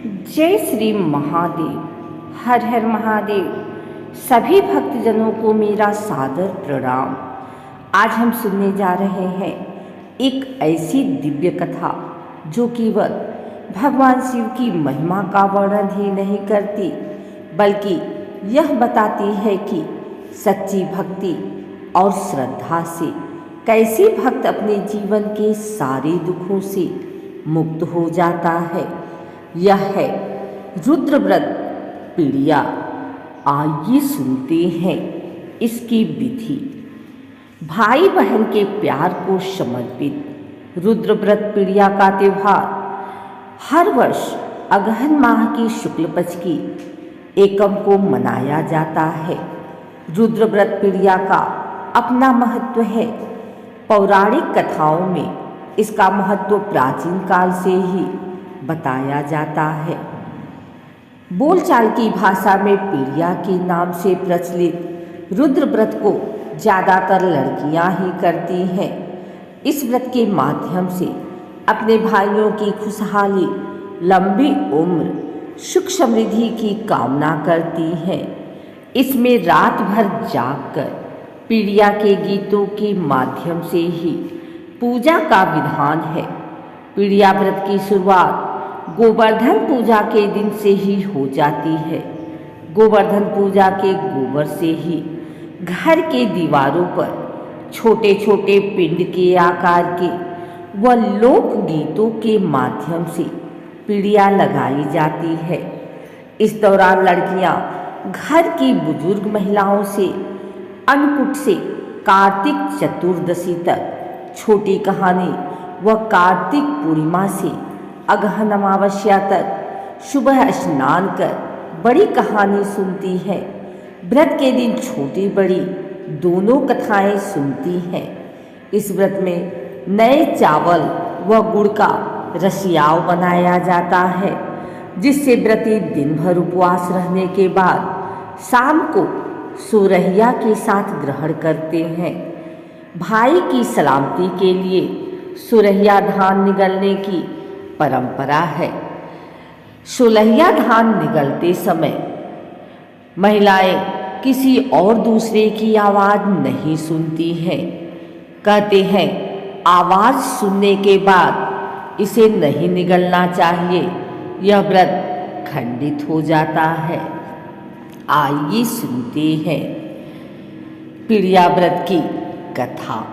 जय श्री महादेव। हर हर महादेव। सभी भक्तजनों को मेरा सादर प्रणाम। आज हम सुनने जा रहे हैं एक ऐसी दिव्य कथा जो केवल भगवान शिव की महिमा का वर्णन ही नहीं करती, बल्कि यह बताती है कि सच्ची भक्ति और श्रद्धा से कैसे भक्त अपने जीवन के सारे दुखों से मुक्त हो जाता है। यह है रुद्रव्रत पीड़िया। आइए सुनते हैं इसकी विधि। भाई बहन के प्यार को समर्पित रुद्रव्रत पीड़िया का त्यौहार हर वर्ष अगहन माह की शुक्ल पक्ष की एकम को मनाया जाता है। रुद्रव्रत पीड़िया का अपना महत्व है। पौराणिक कथाओं में इसका महत्व प्राचीन काल से ही बताया जाता है। बोलचाल की भाषा में पीड़िया के नाम से प्रचलित रुद्र व्रत को ज़्यादातर लड़कियां ही करती हैं। इस व्रत के माध्यम से अपने भाइयों की खुशहाली, लंबी उम्र, सुख समृद्धि की कामना करती हैं। इसमें रात भर जागकर पीड़िया के गीतों के माध्यम से ही पूजा का विधान है। पीड़िया व्रत की शुरुआत गोवर्धन पूजा के दिन से ही हो जाती है। गोवर्धन पूजा के गोबर से ही घर के दीवारों पर छोटे छोटे पिंड के आकार के व लोक गीतों के माध्यम से पीड़िया लगाई जाती है। इस दौरान लड़कियां घर की बुजुर्ग महिलाओं से अन्नकूट से कार्तिक चतुर्दशी तक छोटी कहानी व कार्तिक पूर्णिमा से अगहन अमावस्या तक सुबह स्नान कर बड़ी कहानी सुनती है। व्रत के दिन छोटी बड़ी दोनों कथाएं सुनती हैं। इस व्रत में नए चावल व गुड़ का रसियाव बनाया जाता है, जिससे व्रती दिन भर उपवास रहने के बाद शाम को सुरहिया के साथ ग्रहण करते हैं। भाई की सलामती के लिए सुरहिया धान निगलने की परंपरा है। सुरहिया धान निगलते समय महिलाएं किसी और दूसरे की आवाज़ नहीं सुनती हैं। कहते हैं आवाज़ सुनने के बाद इसे नहीं निगलना चाहिए, यह व्रत खंडित हो जाता है। आइए सुनते हैं पीड़िया व्रत की कथा।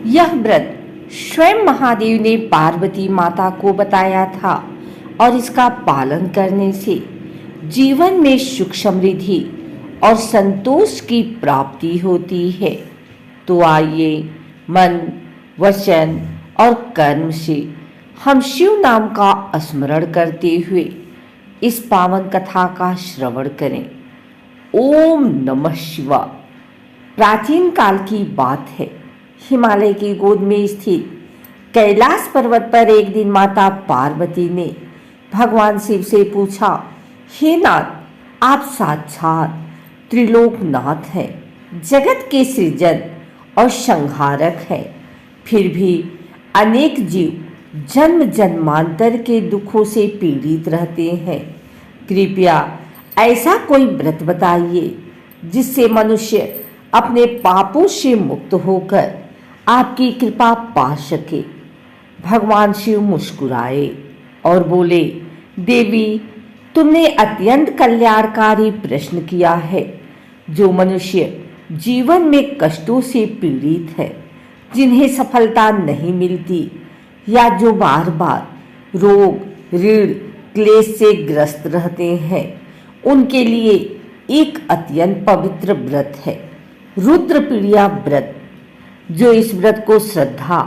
यह व्रत स्वयं महादेव ने पार्वती माता को बताया था और इसका पालन करने से जीवन में सुख समृद्धि और संतोष की प्राप्ति होती है। तो आइए मन, वचन और कर्म से हम शिव नाम का स्मरण करते हुए इस पावन कथा का श्रवण करें। ओम नमः शिवाय। प्राचीन काल की बात है। हिमालय की गोद में स्थित कैलाश पर्वत पर एक दिन माता पार्वती ने भगवान शिव से पूछा, हे नाथ, आप साक्षात त्रिलोकनाथ हैं, जगत के सृजन और संहारक हैं, फिर भी अनेक जीव जन्म जन्मांतर के दुखों से पीड़ित रहते हैं। कृपया ऐसा कोई व्रत बताइए जिससे मनुष्य अपने पापों से मुक्त होकर आपकी कृपा पा सके। भगवान शिव मुस्कुराए और बोले, देवी, तुमने अत्यंत कल्याणकारी प्रश्न किया है। जो मनुष्य जीवन में कष्टों से पीड़ित है, जिन्हें सफलता नहीं मिलती या जो बार बार रोग, ऋण, क्लेश से ग्रस्त रहते हैं, उनके लिए एक अत्यंत पवित्र व्रत है रुद्र पीड़िया व्रत। जो इस व्रत को श्रद्धा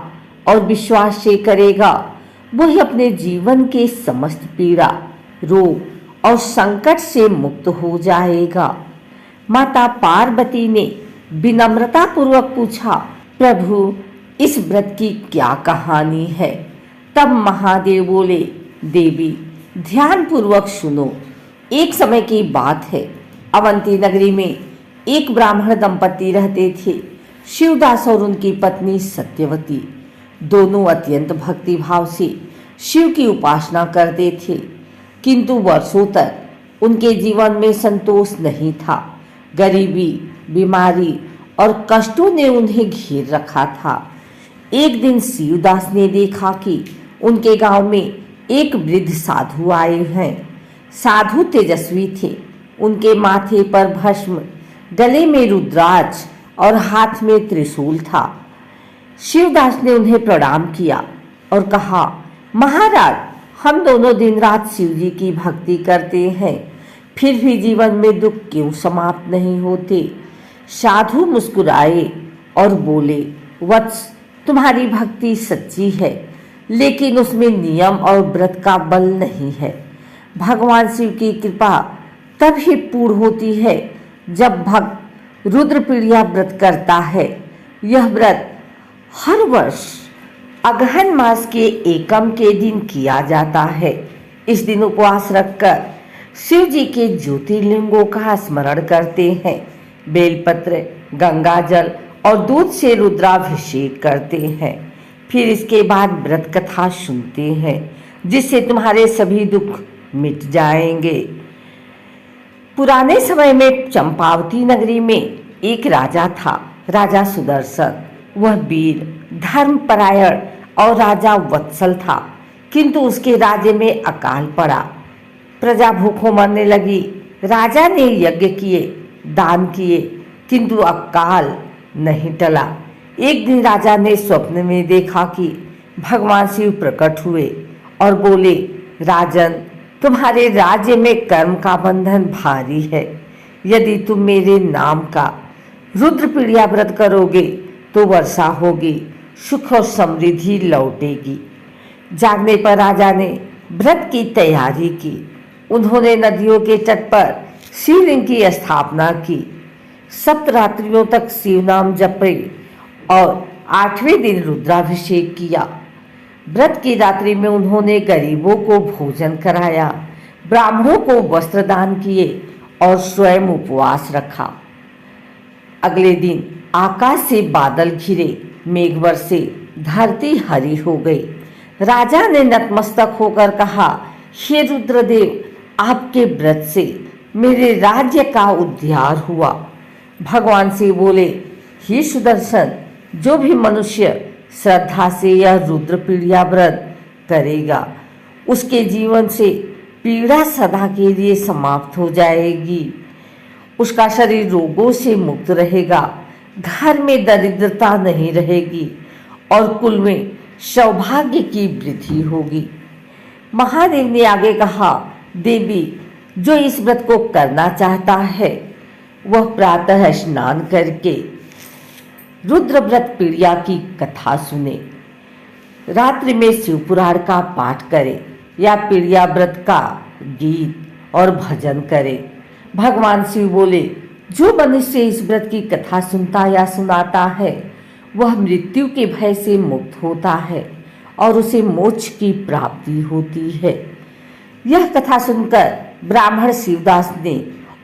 और विश्वास से करेगा, वही अपने जीवन के समस्त पीड़ा, रोग और संकट से मुक्त हो जाएगा। माता पार्वती ने विनम्रता पूर्वक पूछा, प्रभु, इस व्रत की क्या कहानी है? तब महादेव बोले, देवी, ध्यान पूर्वक सुनो। एक समय की बात है, अवंती नगरी में एक ब्राह्मण दंपति रहते थे। शिवदास और उनकी पत्नी सत्यवती दोनों अत्यंत भक्ति भाव से शिव की उपासना करते थे। किंतु वर्षों तक उनके जीवन में संतोष नहीं था। गरीबी, बीमारी और कष्टों ने उन्हें घेर रखा था। एक दिन शिवदास ने देखा कि उनके गांव में एक वृद्ध साधु आए हैं। साधु तेजस्वी थे। उनके माथे पर भस्म, गले में रुद्राक्ष और हाथ में त्रिशूल था। शिवदास ने उन्हें प्रणाम किया और कहा, महाराज, हम दोनों दिन रात शिव जी की भक्ति करते हैं, फिर भी जीवन में दुख क्यों समाप्त नहीं होते। साधु मुस्कुराए और बोले, वत्स, तुम्हारी भक्ति सच्ची है, लेकिन उसमें नियम और व्रत का बल नहीं है। भगवान शिव की कृपा तब ही पूर्ण होती है जब भक्त रुद्रपीड़िया व्रत करता है। यह व्रत हर वर्ष अगहन मास के एकम के दिन किया जाता है। इस दिन उपवास रखकर शिव जी के ज्योतिर्लिंगों का स्मरण करते हैं। बेलपत्र, गंगा जल और दूध से रुद्राभिषेक करते हैं। फिर इसके बाद व्रत कथा सुनते हैं, जिससे तुम्हारे सभी दुख मिट जाएंगे। पुराने समय में चंपावती नगरी में एक राजा था, राजा सुदर्शन। वह वीर, धर्मपरायण और राजा वत्सल था, किंतु उसके राज्य में अकाल पड़ा। प्रजा भूखों मरने लगी। राजा ने यज्ञ किए, दान किए, किंतु अकाल नहीं टला। एक दिन राजा ने स्वप्न में देखा कि भगवान शिव प्रकट हुए और बोले, राजन, तुम्हारे राज्य में कर्म का बंधन भारी है। यदि तुम मेरे नाम का रुद्रपीड़िया व्रत करोगे तो वर्षा होगी, सुख और समृद्धि लौटेगी। जागने पर राजा ने व्रत की तैयारी की। उन्होंने नदियों के तट पर शिवलिंग की स्थापना की। 7 रात्रियों तक शिव नाम जपे और 8वें दिन रुद्राभिषेक किया। व्रत की रात्रि में उन्होंने गरीबों को भोजन कराया, ब्राह्मणों को वस्त्र दान किए और स्वयं उपवास रखा। अगले दिन आकाश से बादल घिरे, मेघ बरसे, धरती हरी हो गई। राजा ने नतमस्तक होकर कहा, हे रुद्रदेव, आपके व्रत से मेरे राज्य का उद्धार हुआ। भगवान से बोले, हे सुदर्शन, जो भी मनुष्य श्रद्धा से यह रुद्रपीड़िया व्रत करेगा, उसके जीवन से पीड़ा सदा के लिए समाप्त हो जाएगी। उसका शरीर रोगों से मुक्त रहेगा, घर में दरिद्रता नहीं रहेगी और कुल में सौभाग्य की वृद्धि होगी। महादेव ने आगे कहा, देवी, जो इस व्रत को करना चाहता है वह प्रातः स्नान करके रुद्र व्रत पीड़िया की कथा सुने, रात्रि में शिवपुराण का पाठ करे या पीड़िया व्रत का गीत और भजन करे। भगवान शिव बोले, जो मनुष्य इस व्रत की कथा सुनता या सुनाता है वह मृत्यु के भय से मुक्त होता है और उसे मोक्ष की प्राप्ति होती है। यह कथा सुनकर ब्राह्मण शिवदास ने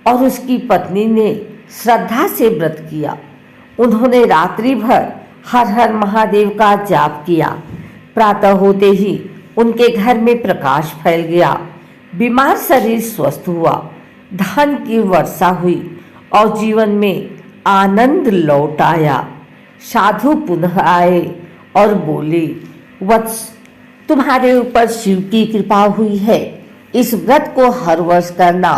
और उसकी पत्नी ने श्रद्धा से व्रत किया। उन्होंने रात्रि भर हर हर महादेव का जाप किया। प्रातः होते ही उनके घर में प्रकाश फैल गया, बीमार शरीर स्वस्थ हुआ, धन की वर्षा हुई और जीवन में आनंद लौट आया। साधु पुनः आए और बोले, वत्स, तुम्हारे ऊपर शिव की कृपा हुई है। इस व्रत को हर वर्ष करना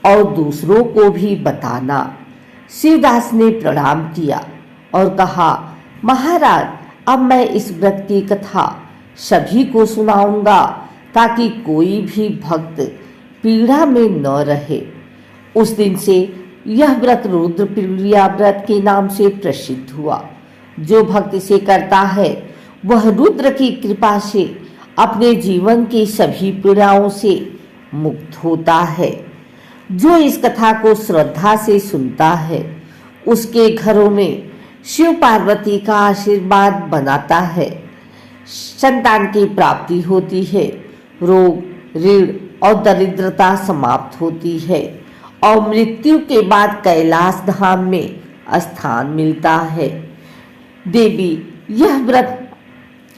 और दूसरों को भी बताना। शिवदास ने प्रणाम किया और कहा, महाराज, अब मैं इस व्रत की कथा सभी को सुनाऊंगा ताकि कोई भी भक्त पीड़ा में न रहे। उस दिन से यह व्रत रुद्रपीड़िया व्रत के नाम से प्रसिद्ध हुआ। जो भक्त इसे करता है वह रुद्र की कृपा से अपने जीवन की सभी पीड़ाओं से मुक्त होता है। जो इस कथा को श्रद्धा से सुनता है उसके घरों में शिव पार्वती का आशीर्वाद बनाता है, संतान की प्राप्ति होती है, रोग, ऋण और दरिद्रता समाप्त होती है और मृत्यु के बाद कैलाश धाम में स्थान मिलता है। देवी, यह व्रत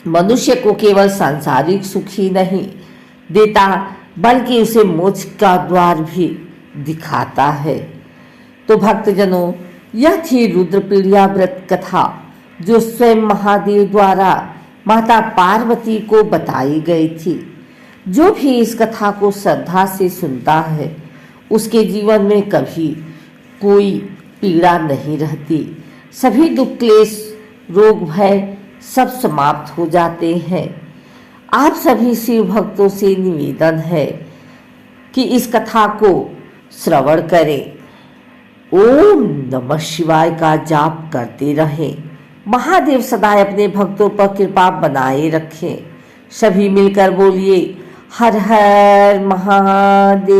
मनुष्य को केवल सांसारिक सुख ही नहीं देता बल्कि उसे मोक्ष का द्वार भी दिखाता है। तो भक्तजनों, यह थी रुद्रपीड़िया व्रत कथा जो स्वयं महादेव द्वारा माता पार्वती को बताई गई थी। जो भी इस कथा को श्रद्धा से सुनता है उसके जीवन में कभी कोई पीड़ा नहीं रहती। सभी दुख क्लेश रोग भय सब समाप्त हो जाते हैं। आप सभी शिव भक्तों से निवेदन है कि इस कथा को श्रवण करें, ओम नमः शिवाय का जाप करते रहें। महादेव सदा अपने भक्तों पर कृपा बनाए रखें। सभी मिलकर बोलिए हर हर महादेव।